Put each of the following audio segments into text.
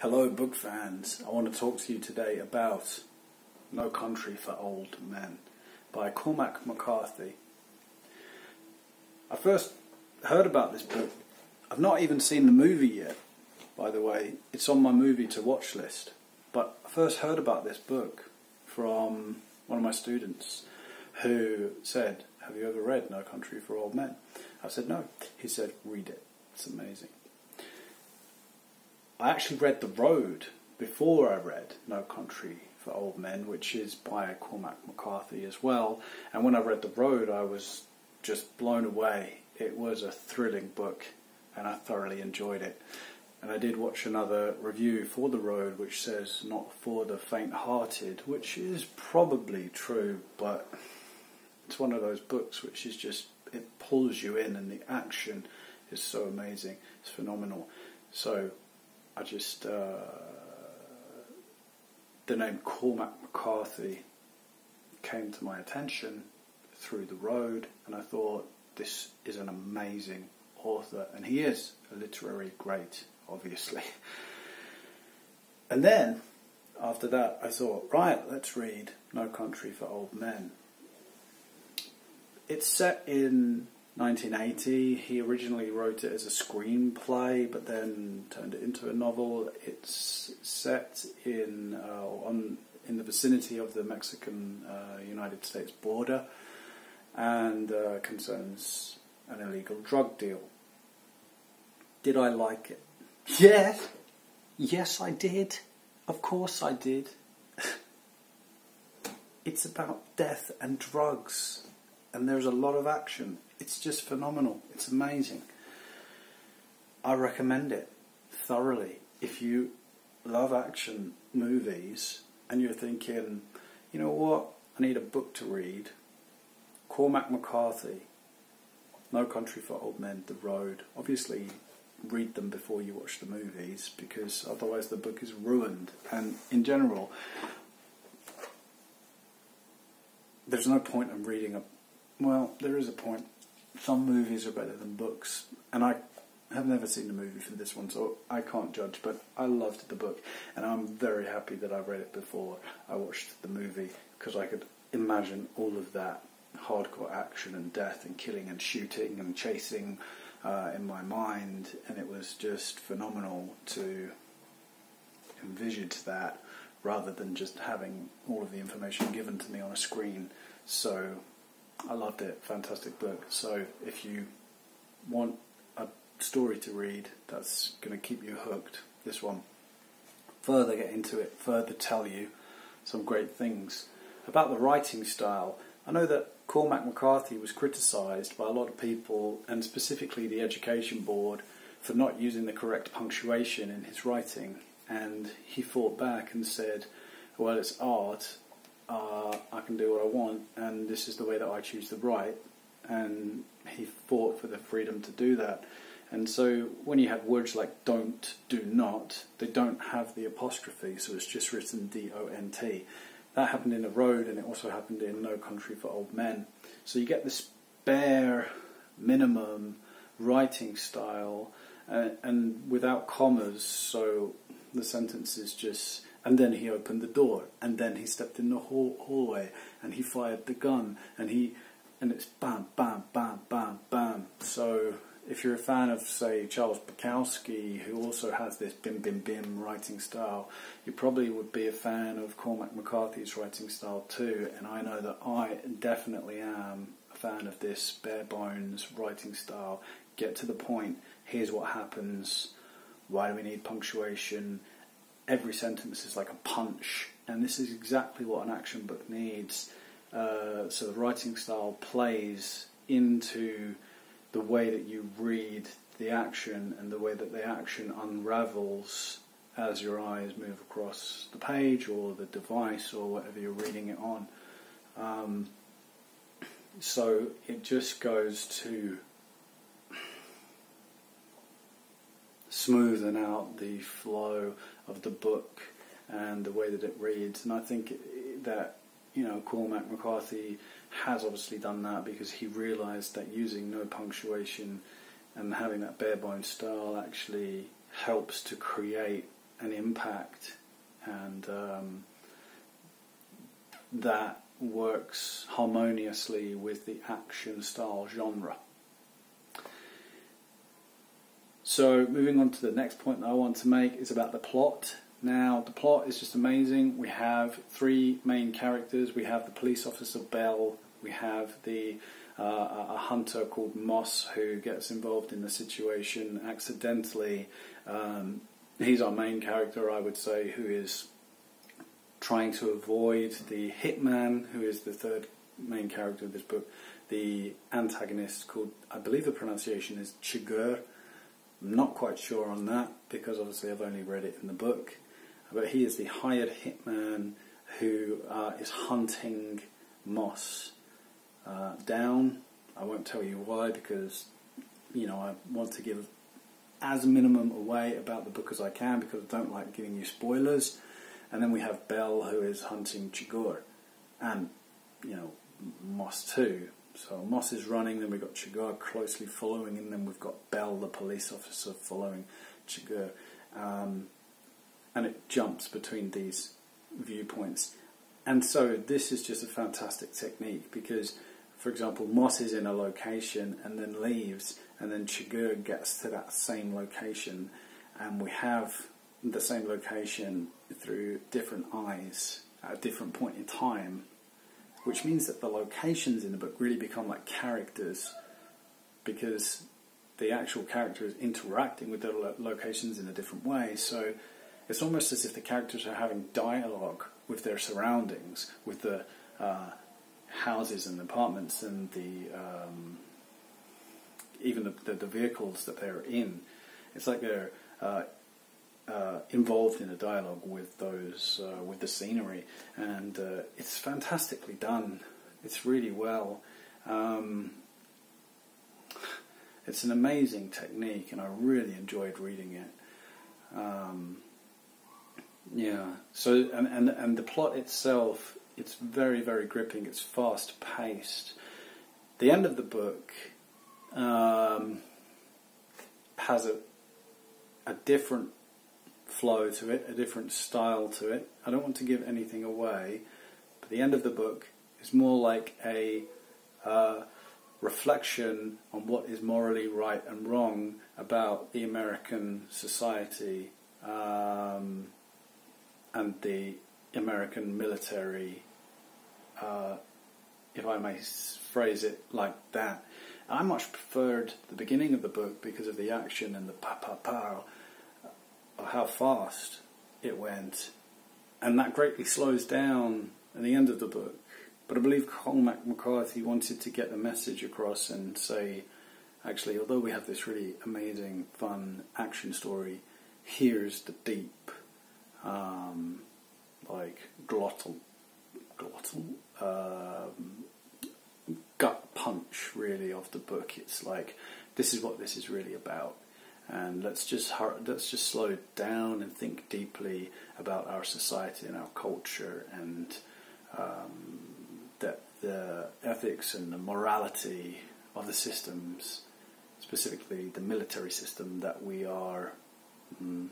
Hello book fans, I want to talk to you today about No Country for Old Men by Cormac McCarthy. I first heard about this book. I've not even seen the movie yet, by the way. It's on my movie to watch list. But I first heard about this book from one of my students who said, "Have you ever read No Country for Old Men?" I said, "No." He said, "Read it. It's amazing." I actually read The Road before I read No Country for Old Men, which is by Cormac McCarthy as well. And when I read The Road, I was just blown away. It was a thrilling book, and I thoroughly enjoyed it. And I did watch another review for The Road, which says not for the faint-hearted, which is probably true, but it's one of those books which is just, it pulls you in, and the action is so amazing. It's phenomenal. So I just, the name Cormac McCarthy came to my attention through The Road, and I thought, this is an amazing author, and he is a literary great, obviously. And then, after that, I thought, right, let's read No Country for Old Men. It's set in 1980. He originally wrote it as a screenplay, but then turned it into a novel. It's set in the vicinity of the Mexican-United States border, and concerns an illegal drug deal. Did I like it? Yes! Yes, I did. Of course I did. It's about death and drugs, and there's a lot of action. It's just phenomenal. It's amazing. I recommend it thoroughly. If you love action movies and you're thinking, you know what, I need a book to read, Cormac McCarthy, No Country for Old Men, The Road. Obviously, read them before you watch the movies, because otherwise the book is ruined. And in general, there's no point in reading well, there is a point. Some movies are better than books, and I have never seen the movie for this one, so I can't judge, but I loved the book, and I'm very happy that I read it before I watched the movie, because I could imagine all of that hardcore action and death and killing and shooting and chasing in my mind, and it was just phenomenal to envisage that rather than just having all of the information given to me on a screen. So I loved it. Fantastic book. So if you want a story to read that's going to keep you hooked, this one. Further get into it, further tell you some great things about the writing style. I know that Cormac McCarthy was criticised by a lot of people, and specifically the Education Board, for not using the correct punctuation in his writing, and he fought back and said, well, it's art, I can do what I want, and this is the way that I choose to write. And he fought for the freedom to do that. And so when you have words like don't, do not, they don't have the apostrophe, so it's just written D-O-N-T. That happened in The Road, and it also happened in No Country for Old Men. So you get this bare minimum writing style, and without commas, so the sentence is just, and then he opened the door, and then he stepped in the hallway, and he fired the gun, and it's bam, bam, bam, bam, bam. So if you're a fan of, say, Charles Bukowski, who also has this bim, bim, bim writing style, you probably would be a fan of Cormac McCarthy's writing style too, and I know that I definitely am a fan of this bare bones writing style. Get to the point, here's what happens, why do we need punctuation? Every sentence is like a punch, and this is exactly what an action book needs. So the writing style plays into the way that you read the action, and the way that the action unravels as your eyes move across the page or the device or whatever you're reading it on. So it just goes to smoothen out the flow of the book and the way that it reads. And I think that, you know, Cormac McCarthy has obviously done that, because he realised that using no punctuation and having that bare bones style actually helps to create an impact, and that works harmoniously with the action style genre. So moving on to the next point that I want to make is about the plot. Now, the plot is just amazing. We have three main characters. We have the police officer Bell. We have a hunter called Moss who gets involved in the situation accidentally. He's our main character, I would say, who is trying to avoid the hitman, who is the third main character of this book. The antagonist called, I believe the pronunciation is Chigurh. I'm not quite sure on that because obviously I've only read it in the book. But he is the hired hitman who is hunting Moss down. I won't tell you why because, you know, I want to give as minimum away about the book as I can because I don't like giving you spoilers. And then we have Bell who is hunting Chigurh and, you know, Moss too. So Moss is running, then we've got Chigurh closely following, and then we've got Bell, the police officer, following Chigurh. And it jumps between these viewpoints. And so this is just a fantastic technique because, for example, Moss is in a location and then leaves, and then Chigurh gets to that same location, and we have the same location through different eyes at a different point in time, which means that the locations in the book really become like characters because the actual character is interacting with the locations in a different way. So it's almost as if the characters are having dialogue with their surroundings, with the houses and apartments and even the vehicles that they're in. It's like they're involved in a dialogue with those with the scenery, and it's fantastically done. It's really well. It's an amazing technique, and I really enjoyed reading it. Yeah. So and the plot itself, it's very, very gripping. It's fast paced. The end of the book has a different flow to it, a different style to it. I don't want to give anything away, but the end of the book is more like a reflection on what is morally right and wrong about the American society and the American military, if I may phrase it like that. I much preferred the beginning of the book because of the action and the pa-pa-pa, how fast it went, and that greatly slows down at the end of the book. But I believe Cormac McCarthy wanted to get the message across and say, actually, although we have this really amazing, fun action story, here's the deep, like glottal, gut punch, really, of the book. It's like, this is what this is really about. And let's just slow down and think deeply about our society and our culture and the ethics and the morality of the systems, specifically the military system that we are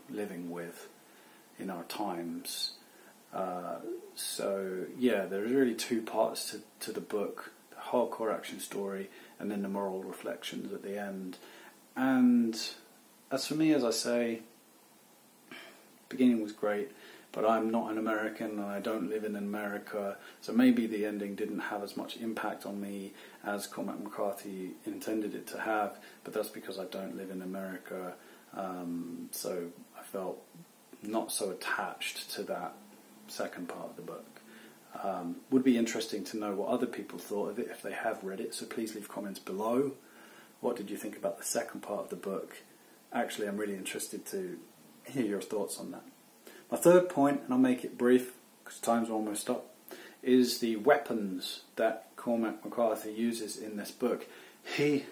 living with in our times. So yeah, there's really two parts to the book: the hardcore action story and then the moral reflections at the end. And as for me, as I say, beginning was great, but I'm not an American and I don't live in America, so maybe the ending didn't have as much impact on me as Cormac McCarthy intended it to have, but that's because I don't live in America, so I felt not so attached to that second part of the book. Would be interesting to know what other people thought of it if they have read it, so please leave comments below. What did you think about the second part of the book? Actually, I'm really interested to hear your thoughts on that. My third point, and I'll make it brief because time's almost up, is the weapons that Cormac McCarthy uses in this book. He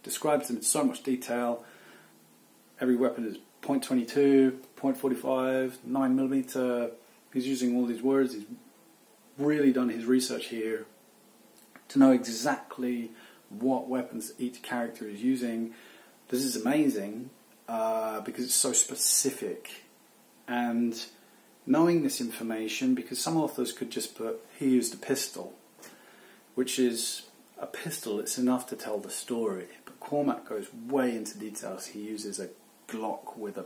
describes them in so much detail. Every weapon is .22, .45, 9mm. He's using all these words. He's really done his research here to know exactly what weapons each character is using. This is amazing because it's so specific And knowing this information, because some authors could just put, he used a pistol, which is a pistol, it's enough to tell the story. But Cormac goes way into details. He uses a Glock with a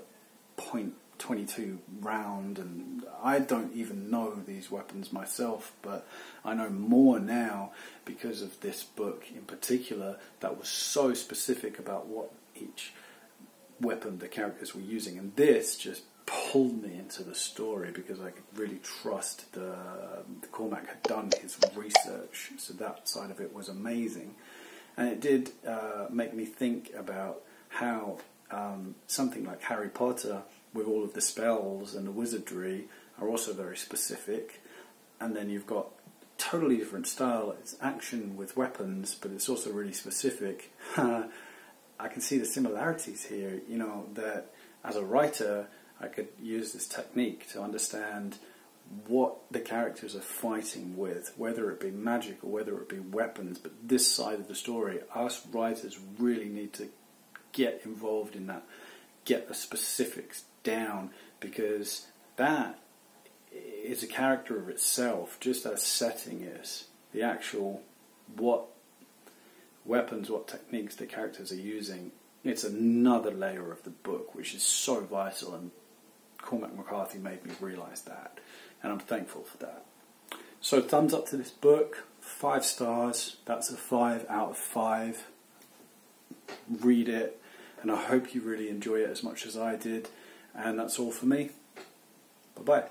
.22 round, and I don't even know these weapons myself, but I know more now because of this book in particular that was so specific about what each weapon the characters were using. And this just pulled me into the story because I could really trust the Cormac had done his research, so that side of it was amazing. And it did make me think about how something like Harry Potter, with all of the spells and the wizardry, are also very specific. And then you've got totally different style. It's action with weapons, but it's also really specific. I can see the similarities here, you know, that as a writer I could use this technique to understand what the characters are fighting with, whether it be magic or whether it be weapons. But this side of the story, us writers really need to get involved in that, get the specifics down, because that is a character of itself, just as setting is. The actual, what weapons, what techniques the characters are using, it's another layer of the book, which is so vital, and Cormac McCarthy made me realise that, and I'm thankful for that. So thumbs up to this book, 5 stars, that's a 5 out of 5. Read it, and I hope you really enjoy it as much as I did. And that's all for me. Bye-bye.